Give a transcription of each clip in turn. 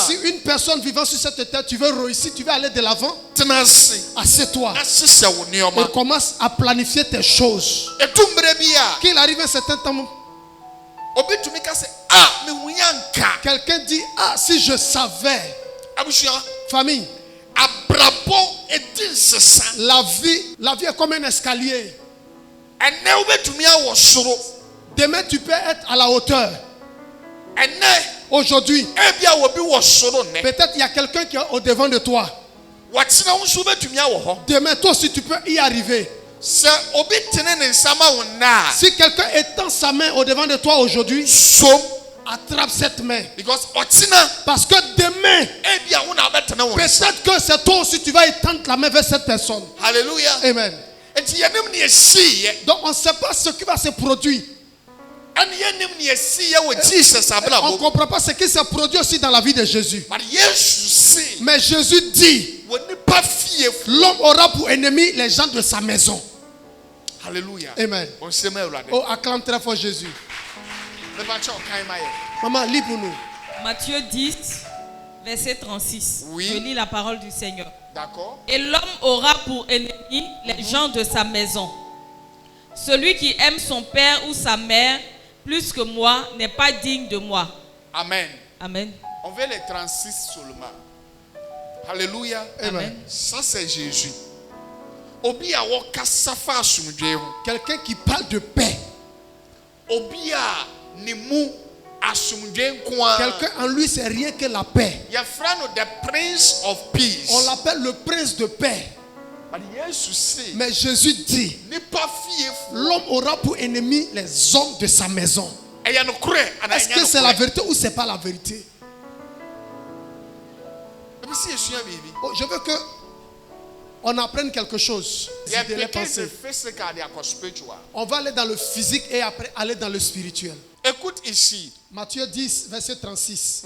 Si une personne vivant sur cette terre, tu veux réussir, tu veux aller de l'avant, assieds-toi et commence à planifier tes choses. Qu'il arrive un certain temps, quelqu'un dit, ah, si je savais. Famille, la vie est comme un escalier. Demain, tu peux être à la hauteur. Aujourd'hui, peut-être il y a quelqu'un qui est au devant de toi. Demain, toi aussi, tu peux y arriver. Si quelqu'un étend sa main au devant de toi aujourd'hui, attrape cette main. Parce que demain, peut-être que c'est toi aussi, tu vas étendre la main vers cette personne. Alléluia. Amen. Donc on ne sait pas ce qui va se produire. On ne comprend pas ce qui se produit aussi dans la vie de Jésus. Mais Jésus dit, l'homme aura pour ennemi les gens de sa maison. Alléluia. Amen. Oh, acclame très fort Jésus. Maman, lis pour nous. Matthieu 10, verset 36. Oui. Je lis la parole du Seigneur. D'accord. Et l'homme aura pour ennemi les gens de sa maison. Celui qui aime son père ou sa mère plus que moi n'est pas digne de moi. Amen. Amen. On veut les 36 seulement. Alléluia. Amen. Ça c'est Jésus. Quelqu'un qui parle de paix. Quelqu'un en lui c'est rien que la paix. On l'appelle le prince de paix. Mais Jésus dit, l'homme aura pour ennemi les hommes de sa maison. Est-ce que c'est la vérité ou c'est pas la vérité? Oh, je veux que on apprenne quelque chose. On va aller dans le physique et après aller dans le spirituel. Écoute ici. Matthieu 10, verset 36.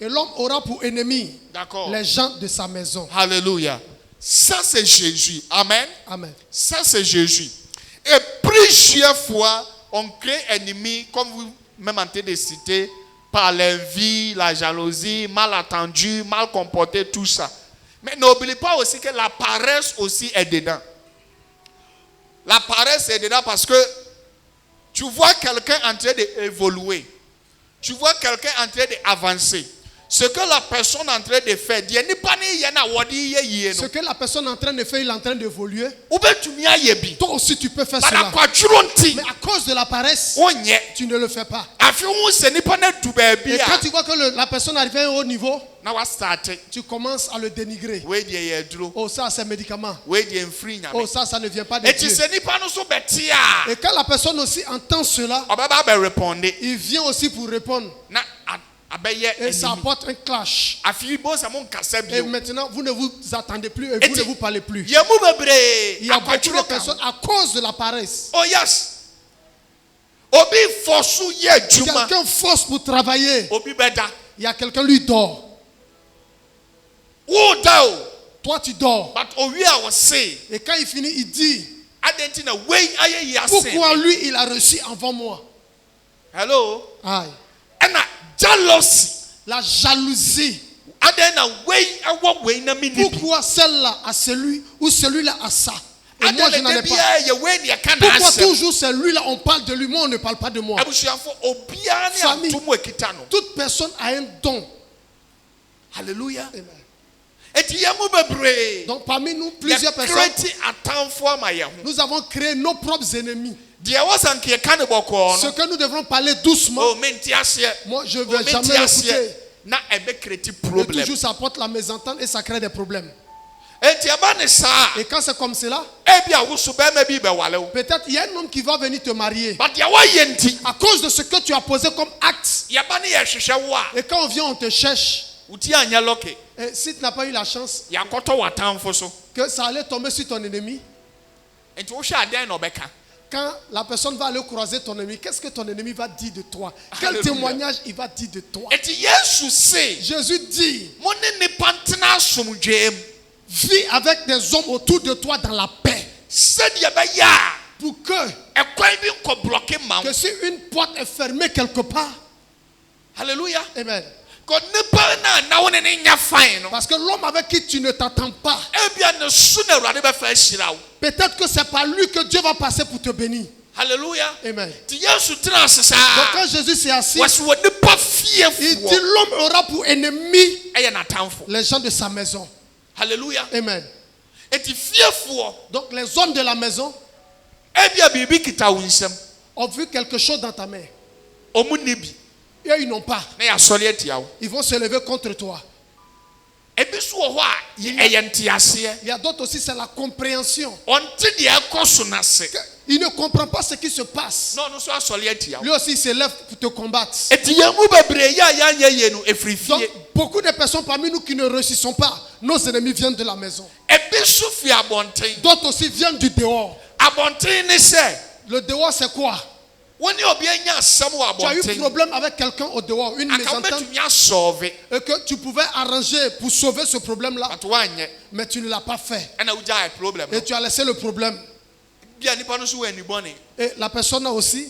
Et l'homme aura pour ennemi les gens de sa maison. Alléluia. Ça c'est Jésus. Amen. Amen. Ça c'est Jésus. Et plusieurs fois, on crée ennemi, comme vous même en train de citer, par l'envie, la jalousie, mal attendu, mal comporté, tout ça. Mais n'oubliez pas aussi que la paresse aussi est dedans. La paresse est dedans parce que tu vois quelqu'un en train d'évoluer. Tu vois quelqu'un en train d'avancer. Ce que la personne est en train de faire, ce que la personne est en train de faire, il est en train d'évoluer. Toi aussi tu peux faire cela. Mais à cause de la paresse, tu ne le fais pas. Et quand tu vois que la personne arrive à un haut niveau, tu commences à le dénigrer. Oh, ça c'est médicament. Oh, ça ne vient pas de Dieu. Et quand la personne aussi entend cela, il vient aussi pour répondre. Et ça apporte un clash. Et maintenant, vous ne vous attendez plus et vous ne vous parlez plus. Il y a beaucoup de personnes à cause de la paresse. Oh yes. Quelqu'un force pour travailler. Il y a quelqu'un lui dort. Toi tu dors. Et quand il finit, il dit, pourquoi lui il a reçu avant moi? Hello. Aïe. La jalousie. Pourquoi celle-là a celui ou celui-là a ça? Et moi je n'en ai pas. Pourquoi toujours celui-là on parle de lui, moi on ne parle pas de moi? Famille, toute personne a un don. Alléluia. Amen. Donc parmi nous, plusieurs personnes, nous avons créé nos propres ennemis. Ce que nous devrons parler doucement. Moi je ne vais jamais l'écouter. Et toujours ça apporte la mésentente et ça crée des problèmes. Et quand c'est comme cela, peut-être il y a un homme qui va venir te marier à cause de ce que tu as posé comme acte. Et quand on vient on te cherche. Et si tu n'as pas eu la chance que ça allait tomber sur ton ennemi, quand la personne va aller croiser ton ennemi, qu'est-ce que ton ennemi va dire de toi? Quel témoignage il va dire de toi? Jésus dit, vis avec des hommes autour de toi dans la paix. Pour que si une porte est fermée quelque part, Hallelujah. Amen. Parce que l'homme avec qui tu ne t'attends pas, peut-être que c'est par lui que Dieu va passer pour te bénir. Hallelujah. Amen. Donc Donc quand Jésus s'est assis, il dit l'homme aura pour ennemi les gens de sa maison. Hallelujah. Amen. Donc les hommes de la maison ont vu quelque chose dans ta main. Et ils n'ont pas. Ils vont se lever contre toi. Il y a d'autres aussi, c'est la compréhension. Il ne comprend pas ce qui se passe. Lui aussi, il se lève pour te combattre. Donc, beaucoup de personnes parmi nous qui ne réussissons pas, nos ennemis viennent de la maison. D'autres aussi viennent du dehors. Le dehors, c'est quoi? Tu as eu un problème avec quelqu'un au dehors, une mésentente, et que tu pouvais arranger pour sauver ce problème-là, mais tu ne l'as pas fait. Et tu as laissé le problème. Et la personne aussi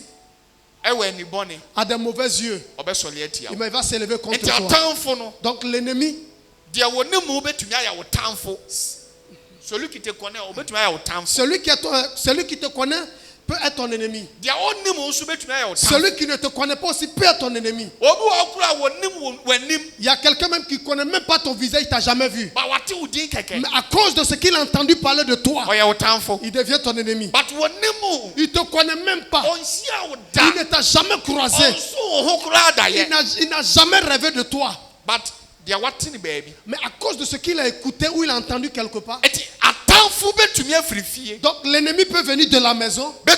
a des mauvais yeux. Il va s'élever contre toi. Donc l'ennemi, celui qui te connaît peut être ton ennemi. Celui qui ne te connaît pas aussi peut être ton ennemi. Il y a quelqu'un même qui ne connaît même pas ton visage, il ne t'a jamais vu. Mais à cause de ce qu'il a entendu parler de toi, il devient ton ennemi. Il ne te connaît même pas. Il ne t'a jamais croisé. Il n'a jamais rêvé de toi. Mais à cause de ce qu'il a écouté ou il a entendu quelque part, donc l'ennemi peut venir de la maison, comme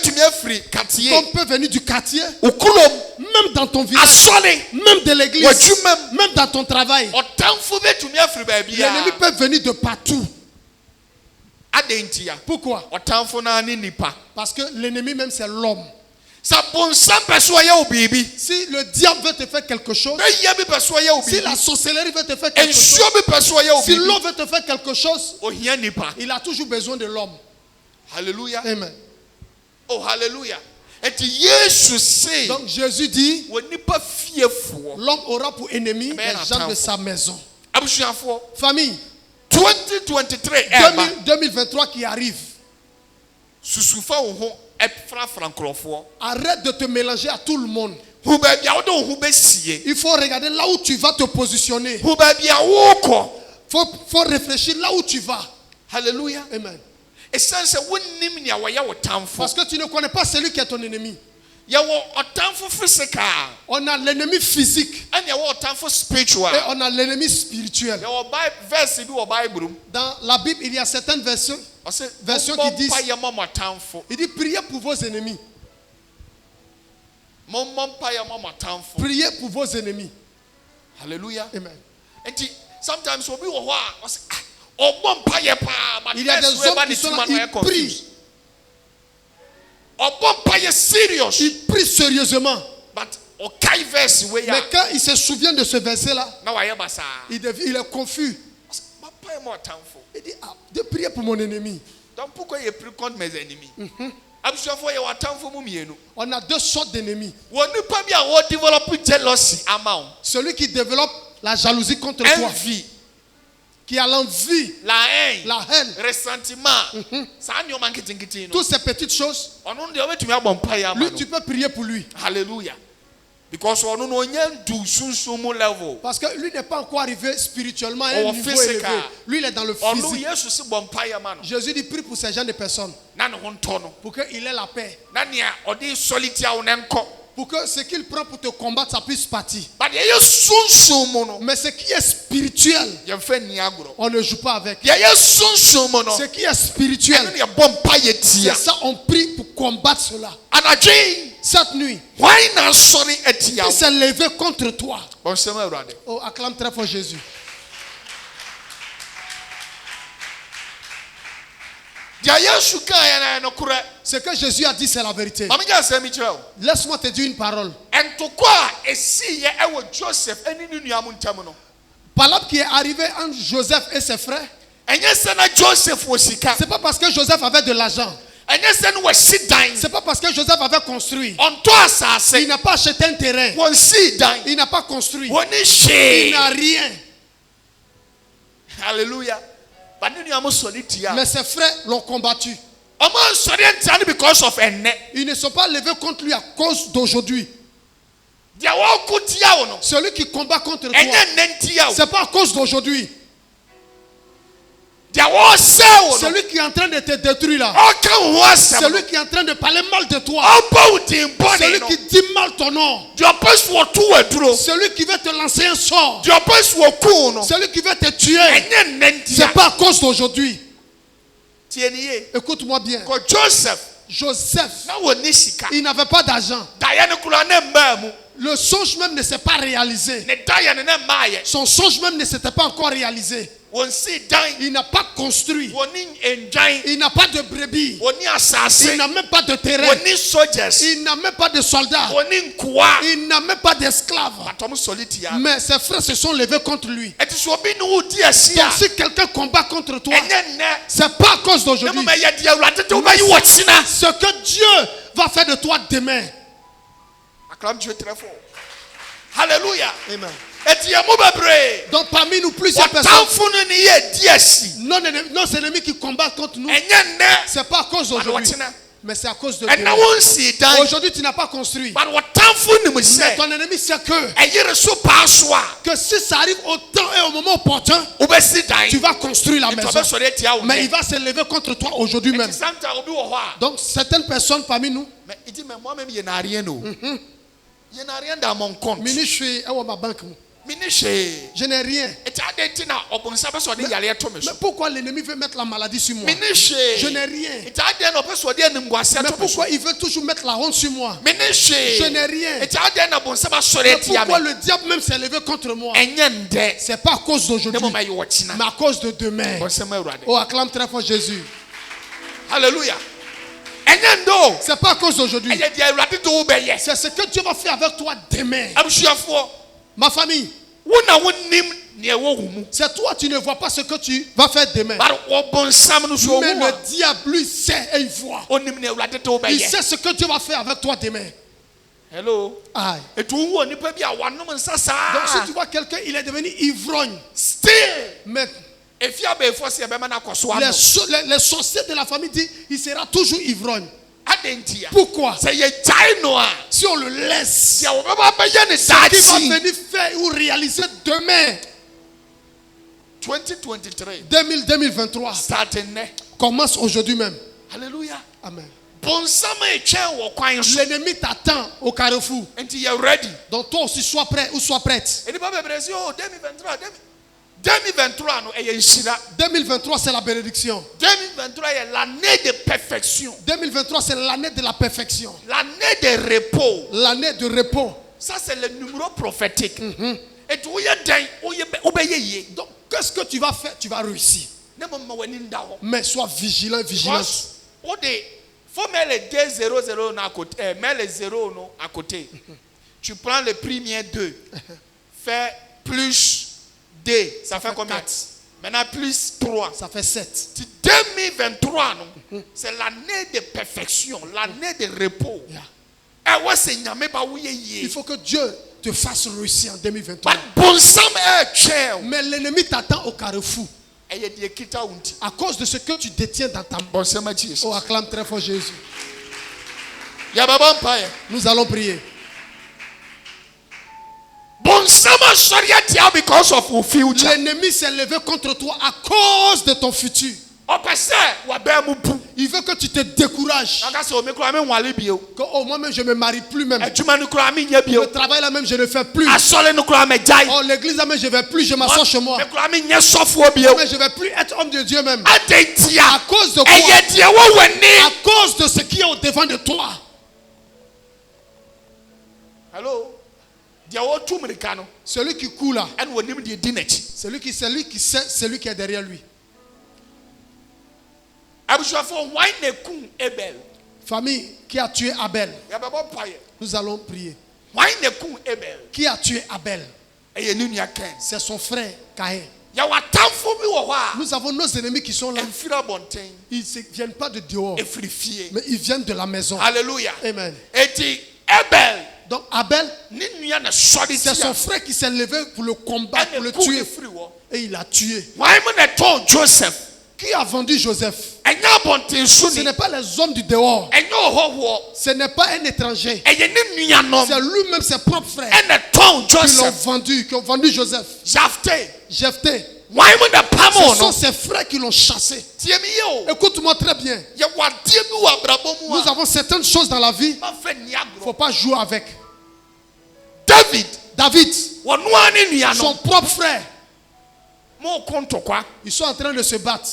peut venir du quartier, même dans ton village, même de l'église, même dans ton travail. L'ennemi peut venir de partout. Pourquoi? Parce que l'ennemi même c'est l'homme. Si le diable veut te faire quelque chose, si la sorcellerie veut te faire quelque chose, si l'homme veut te faire quelque chose, il a toujours besoin de l'homme. Alléluia. Amen. Oh, alléluia. Donc Jésus dit, l'homme aura pour ennemi les gens de sa maison. Famille, 2023 qui arrive. Arrête de te mélanger à tout le monde. Il faut regarder là où tu vas te positionner. Il faut réfléchir là où tu vas. Alléluia. Amen. Parce que tu ne connais pas celui qui est ton ennemi. On a l'ennemi physique et on a l'ennemi spirituel. Dans la Bible, il y a certaines versions qui disent, il dit priez pour vos ennemis. Priez pour vos ennemis. Alléluia. Amen. Il y a des hommes qui sont là, ils prient. Il prie sérieusement. Mais quand il se souvient de ce verset-là, il est confus. Il dit, de prier pour mon ennemi. Donc pourquoi il prie contre mes ennemis? On a deux sortes d'ennemis. Celui qui développe la jalousie contre toi, qui a l'envie, la haine, ressentiment, toutes ces petites choses, lui tu peux prier pour lui. Alléluia. Parce que lui n'est pas encore arrivé spirituellement à un niveau élevé. Lui il est dans le physique. Jésus dit prie pour ces gens de personnes, pour qu'il ait la paix, pour que ce qu'il prend pour te combattre ça puisse partir. Mais ce qui est spirituel, on ne joue pas avec. Ce qui est spirituel, c'est ça, on prie pour combattre cela. Cette nuit, il s'est levé contre toi. Oh, acclame très fort Jésus. Ce que Jésus a dit, c'est la vérité. Laisse-moi te dire une parole. Parole qui est arrivée entre Joseph et ses frères. C'est pas parce que Joseph avait de l'argent. C'est pas parce que Joseph avait construit. Il Il n'a pas acheté un terrain. Il n'a pas construit. Il n'a rien. Alléluia. Mais ses frères l'ont combattu. Ils ne sont pas levés contre lui à cause d'aujourd'hui. Celui qui combat contre toi, c'est pas à cause d'aujourd'hui. Celui qui est en train de te détruire là, celui qui est en train de parler mal de toi, celui qui dit mal ton nom, celui qui veut te lancer un sort, celui qui veut te tuer, c'est pas à cause d'aujourd'hui. Écoute-moi bien. Joseph, il n'avait pas d'argent. Le songe même ne s'est pas réalisé. Son songe même ne s'était pas encore réalisé. Il n'a pas construit. Il n'a pas de brebis. Il n'a même pas de terrain. Il n'a même pas de soldats. Il n'a même pas d'esclaves. Mais ses frères se sont levés contre lui. Donc si quelqu'un combat contre toi, c'est pas à cause d'aujourd'hui. Ce que Dieu va faire de toi demain. Acclame Dieu très fort. Alléluia. Amen. Donc Donc parmi nous plusieurs personnes, nos ennemis qui combattent contre nous, c'est pas à cause d'aujourd'hui, mais c'est à cause de Dieu. Aujourd'hui tu n'as pas construit, mais ton ennemi sait que si ça arrive au temps et au moment opportun, tu vas construire la maison, mais il va se lever contre toi aujourd'hui même. Donc certaines personnes parmi nous, il dit mais moi-même il n'y a rien. Il n'y a rien dans mon compte. Je n'ai rien. Mais pourquoi l'ennemi veut mettre la maladie sur moi? Je n'ai rien. Mais pourquoi il veut toujours mettre la honte sur moi? Je n'ai rien. Mais pourquoi le diable même s'est levé contre moi? C'est pas à cause d'aujourd'hui, mais à cause de demain. Oh, acclame très fort Jésus. Alléluia. C'est pas à cause d'aujourd'hui. C'est ce que Dieu va faire avec toi demain. Ma famille, c'est toi, tu ne vois pas ce que tu vas faire demain. Mais le diable, lui, sait et il voit. Il sait ce que Dieu va faire avec toi demain. Hello. Aye. Donc si tu vois quelqu'un, il est devenu ivrogne. Mais les sorciers de la famille disent il sera toujours ivrogne. Pourquoi? Si on le laisse, ce qu'il va venir faire ou réaliser demain, 2023 commence aujourd'hui même. Alléluia. Amen. L'ennemi t'attend au carrefour. Donc toi aussi sois prêt ou sois prête. 2023 c'est la bénédiction. 2023 est l'année de perfection. 2023 c'est l'année de la perfection. L'année de repos. L'année de repos. Ça c'est le numéro prophétique. Et donc qu'est-ce que tu vas faire? Tu vas réussir. Mais sois vigilant, vigilante. Il faut mettre les 2 0 à côté. Mets les 0 à côté. Tu prends le premier 2. Fais plus 2. Ça fait combien? 4. Maintenant plus 3. Ça fait 7. 2023, c'est l'année de perfection. L'année de repos. Il faut que Dieu te fasse réussir en 2023. Mais l'ennemi t'attend au carrefour. À cause de ce que tu détiens dans ta main. Oh, acclame très fort Jésus. Nous allons prier. L'ennemi s'est levé contre toi à cause de ton futur. Il veut que tu te décourages. Que oh, moi-même je ne me marie plus même. Le travail là même je ne fais plus. Oh, l'église là même je ne vais plus, je m'assois chez moi. Mais je ne vais plus être homme de Dieu même. À cause de quoi? À cause de ce qui est au devant de toi. Allô? Celui qui court là, celui qui sait, celui qui est derrière lui. Famille, qui a tué Abel? Nous allons prier. Qui a tué Abel? C'est son frère Caïn. Nous avons nos ennemis qui sont là. Ils ne viennent pas de dehors, mais ils viennent de la maison. Alléluia. Amen. Abel. Donc Abel, c'est son frère qui s'est levé pour le combattre, pour le tuer. Et il a tué. Qui a vendu Joseph? Ce n'est pas les hommes du dehors. Ce n'est pas un étranger. C'est lui-même, ses propres frères qui ont vendu Joseph. Jephthé. Ce sont ses frères qui l'ont chassé. Écoute-moi très bien. Nous avons certaines choses dans la vie. Il ne faut pas jouer avec. David, son propre frère. Ils sont en train de se battre.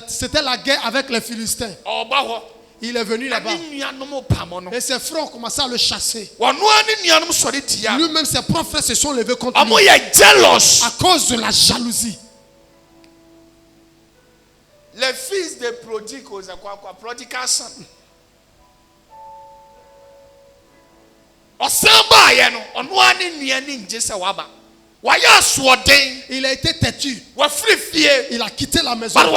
C'était la guerre avec les Philistins. Il est venu là-bas. Et ses frères ont commencé à le chasser. Lui-même, ses propres frères se sont levés contre lui. À cause de la jalousie. Les fils de prodigue, prodigal son. Il a été têtu. Il a quitté la maison. Mais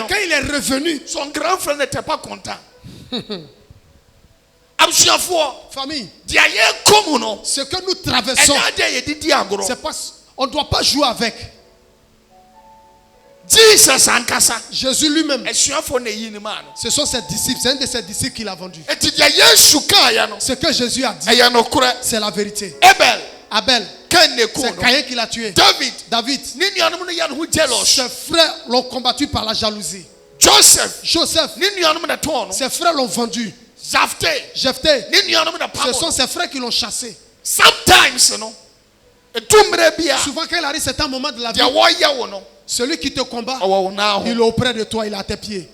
quand il est revenu, son grand frère n'était pas content. Famille, ce que nous traversons, c'est pas, on ne doit pas jouer avec. Jésus lui-même, ce sont ses disciples, c'est un de ses disciples qu'il a vendu. Ce que Jésus a dit, c'est la vérité. Abel, c'est Caïn qui l'a tué. David, ses frères l'ont combattu par la jalousie. Joseph, ses frères l'ont vendu. Jephthé, ce sont ses frères qui l'ont chassé. Souvent quand il arrive, c'est un moment de la vie. Celui qui te combat, il est auprès de toi, il est à tes pieds.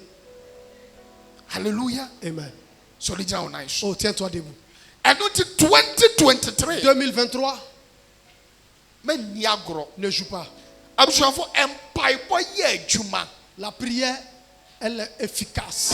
Alléluia. Amen. Oh, tiens-toi debout. 2023. 2023. Ne joue pas. La prière, elle est efficace.